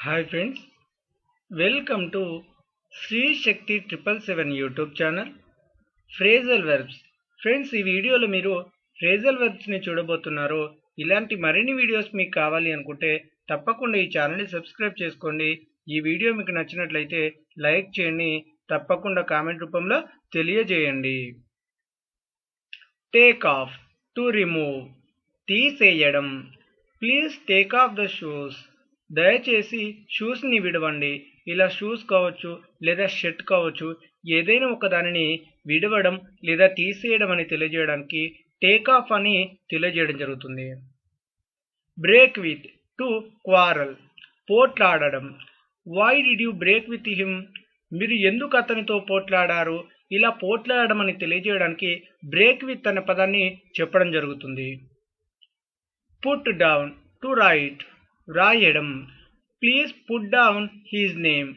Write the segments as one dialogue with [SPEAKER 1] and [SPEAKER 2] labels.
[SPEAKER 1] Hi friends, welcome to Sri Shakti 777 YouTube channel. phrasal verbs. Friends, ఈ వీడియోలో మీరు phrasal verbs ని చూడబోతున్నారు. ఇలాంటి మరిన్ని వీడియోస్ మీకు కావాలి అనుకుంటే తప్పకుండా ఈ ఛానల్ని సబ్స్క్రైబ్ చేసుకోండి. ఈ వీడియో మీకు నచ్చినట్లయితే లైక్ చేయండి, తప్పకుండా కామెంట్ రూపంలో తెలియజేయండి. టేక్ ఆఫ్, టు రిమూవ్, తీసేయడం. Please take off the shoes, దయచేసి షూస్ని విడవండి. ఇలా షూస్ కావచ్చు లేదా షర్ట్ కావచ్చు, ఏదైనా ఒక దానిని విడవడం లేదా తీసేయడం అని తెలియజేయడానికి టేక్ ఆఫ్ అని తెలియజేయడం జరుగుతుంది. బ్రేక్ విత్, టు క్వారల్, పోట్లాడడం. Why did you break with him, మీరు ఎందుకు అతనితో పోట్లాడారు. ఇలా పోట్లాడడం అని తెలియజేయడానికి బ్రేక్ విత్ అనే పదాన్ని చెప్పడం జరుగుతుంది. పుట్ డౌన్, టు రైట్, రాయడం. Please put down he's name,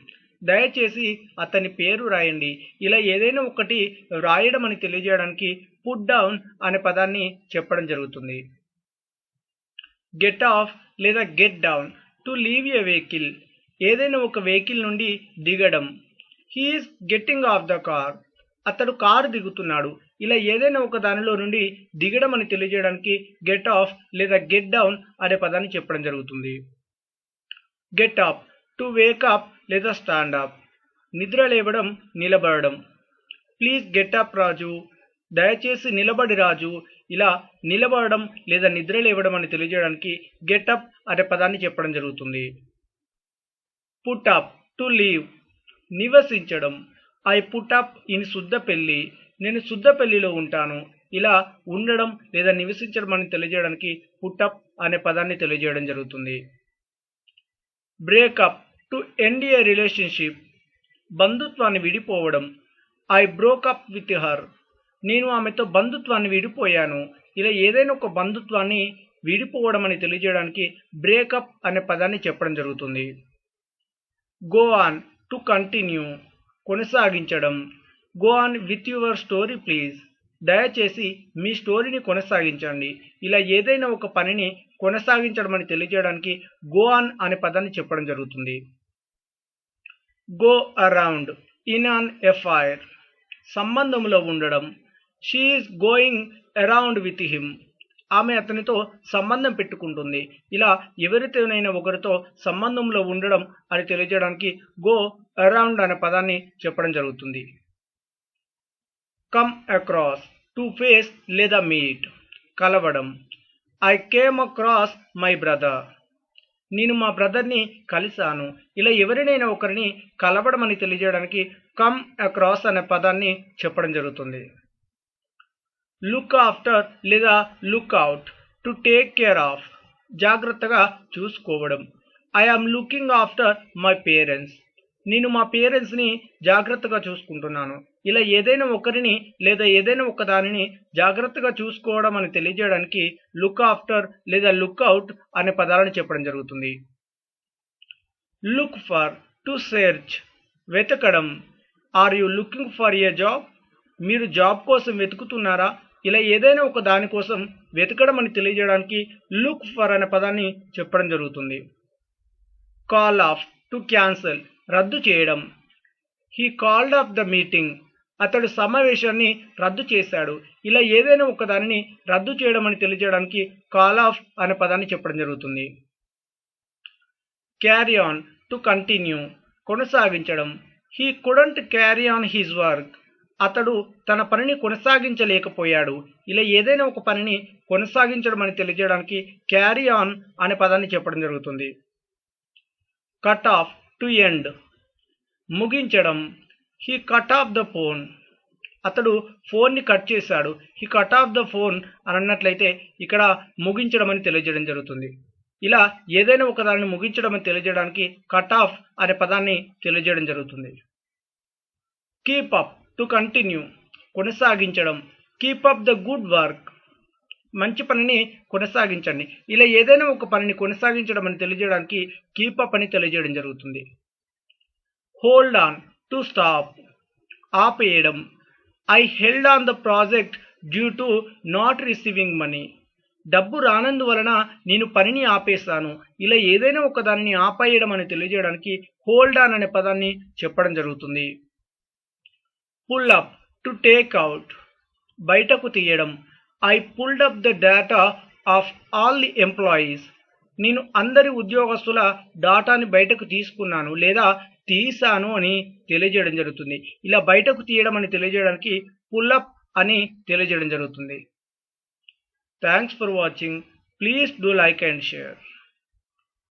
[SPEAKER 1] దయచేసి అతని పేరు రాయండి. ఇలా ఏదైనా ఒకటి రాయడం అని తెలియజేయడానికి పుట్ డౌన్ అనే పదాన్ని చెప్పడం జరుగుతుంది. గెట్ ఆఫ్ లేదా get down, to leave a vehicle, ఏదైనా ఒక వెహికల్ నుండి దిగడం. He's getting off the car, అతడు కారు దిగుతున్నాడు. ఇలా ఏదైనా ఒక దానిలో నుండి దిగడం అని తెలియజేయడానికి గెట్ ఆఫ్ లేదా గెట్ డౌన్ అనే పదాన్ని చెప్పడం జరుగుతుంది. Get up, to wake up లేదా స్టాండ్ అప్, నిద్ర లేవడం, నిలబడడం. ప్లీజ్ గెట్ అప్ రాజు, దయచేసి నిలబడి రాజు. ఇలా నిలబడడం లేదా నిద్ర లేవడం అని తెలియజేయడానికి గెట్ అప్ అనే పదాన్ని చెప్పడం జరుగుతుంది. పుట్ అప్, టు లీవ్, నివసించడం. ఐ పుట్ అప్ ఇన్ సుద్దపెల్లి, నేను సుద్దపెల్లిలో ఉంటాను. ఇలా ఉండడం లేదా నివసించడం అని తెలియజేయడానికి పుట్ అప్ అనే పదాన్ని తెలియజేయడం జరుగుతుంది. Breakup, to end a relationship, బంధుత్వాన్ని విడిపోవడం. I broke up with her, నేను ఆమెతో బంధుత్వాన్ని విడిపోయాను. ఇలా ఏదైనా ఒక బంధుత్వాన్ని విడిపోవడం అని తెలియజేయడానికి బ్రేకప్ అనే పదాన్ని చెప్పడం జరుగుతుంది. గో ఆన్, టు కంటిన్యూ, కొనసాగించడం. Go on with your story please, దయచేసి మీ స్టోరీని కొనసాగించండి. ఇలా ఏదైనా ఒక పనిని కొనసాగించడం అని తెలియజేయడానికి గో ఆన్ అనే పదాన్ని చెప్పడం జరుగుతుంది. Go around, in on a fire, సంబంధంలో ఉండడం. She is going around with him, ఆమె అతనితో సంబంధం పెట్టుకుంటుంది. ఇలా ఎవరితోనైనా ఒకరితో సంబంధంలో ఉండడం అని తెలియజేయడానికి గో అరౌండ్ అనే పదాన్ని చెప్పడం జరుగుతుంది. కమ్ అక్రాస్, టు ఫేస్ లేదా మీట్, కలవడం. I came across my brother, నేను మా బ్రదర్ని కలిశాను. ఇలా ఎవరినైనా ఒకరిని కలవడం అని తెలియజేయడానికి కమ్ అక్రాస్ అనే పదాన్ని చెప్పడం జరుగుతుంది. లుక్ ఆఫ్టర్ లేదా look out, to take care of, జాగ్రత్తగా చూసుకోవడం. I am looking after my parents, నేను మా పేరెంట్స్ని జాగ్రత్తగా చూసుకుంటున్నాను. ఇలా ఏదైనా ఒకరిని లేదా ఏదైనా ఒక దానిని జాగ్రత్తగా చూసుకోవడం అని తెలియజేయడానికి లుక్ ఆఫ్టర్ లేదా లుక్ అవుట్ అనే పదాలను చెప్పడం జరుగుతుంది. లుక్ ఫర్, టు సెర్చ్, వెతకడం. Are you looking for a job, మీరు జాబ్ కోసం వెతుకుతున్నారా. ఇలా ఏదైనా ఒక దాని కోసం వెతకడం అని తెలియజేయడానికి లుక్ ఫర్ అనే పదాన్ని చెప్పడం జరుగుతుంది. కాల్ ఆఫ్, టు క్యాన్సల్, రద్దు చేయడం. He called of the meeting, అతడు సమావేశాన్ని రద్దు చేశాడు. ఇలా ఏదైనా ఒక దానిని రద్దు చేయడం అని తెలియజేయడానికి కాల్ ఆఫ్ అనే పదాన్ని చెప్పడం జరుగుతుంది. క్యారీ ఆన్, టు కంటిన్యూ, కొనసాగించడం. He couldn't carry on his work, అతడు తన పనిని కొనసాగించలేకపోయాడు. ఇలా ఏదైనా ఒక పనిని కొనసాగించడం అని తెలియజేయడానికి క్యారీ ఆన్ అనే పదాన్ని చెప్పడం జరుగుతుంది. కట్ ఆఫ్, టు ఎండ్, ముగించడం. He cut off the phone, అతడు ఫోన్ని కట్ చేశాడు. He cut off the phone అని అన్నట్లయితే ఇక్కడ ముగించడం అని తెలియజేయడం జరుగుతుంది. ఇలా ఏదైనా ఒక దాన్ని ముగించడం అని తెలియజేయడానికి కట్ ఆఫ్ అనే పదాన్ని తెలియజేయడం జరుగుతుంది. కీప్ అప్, టు కంటిన్యూ, కొనసాగించడం. Keep up the good work, మంచి పనిని కొనసాగించండి. ఇలా ఏదైనా ఒక పనిని కొనసాగించడం అని తెలియజేయడానికి కీప్ అప్ అని తెలియజేయడం జరుగుతుంది. హోల్డ్ ఆన్, టు స్టాప్, ఆపేయడం. I held on the project due to not receiving money, డబ్బు రానందువలన నేను పనిని ఆపేస్తాను. ఇలా ఏదైనా ఒక దానిని ఆపేయడం అని తెలియజేయడానికి హోల్డ్ ఆన్ అనే పదాన్ని చెప్పడం జరుగుతుంది. Pull up, to take out, బయటకు తీయడం. I pulled up the data of all the employees. నేను అందరి ఉద్యోగస్తుల డాటాని బయటకు తీసుకున్నాను లేదా తీసాను అని తెలియజేయడం జరుగుతుంది. ఇలా బయటకు తీయడం అని తెలియజేయడానికి పుల్ అప్ అని తెలియజేయడం జరుగుతుంది. Thanks for watching. Please do like and share.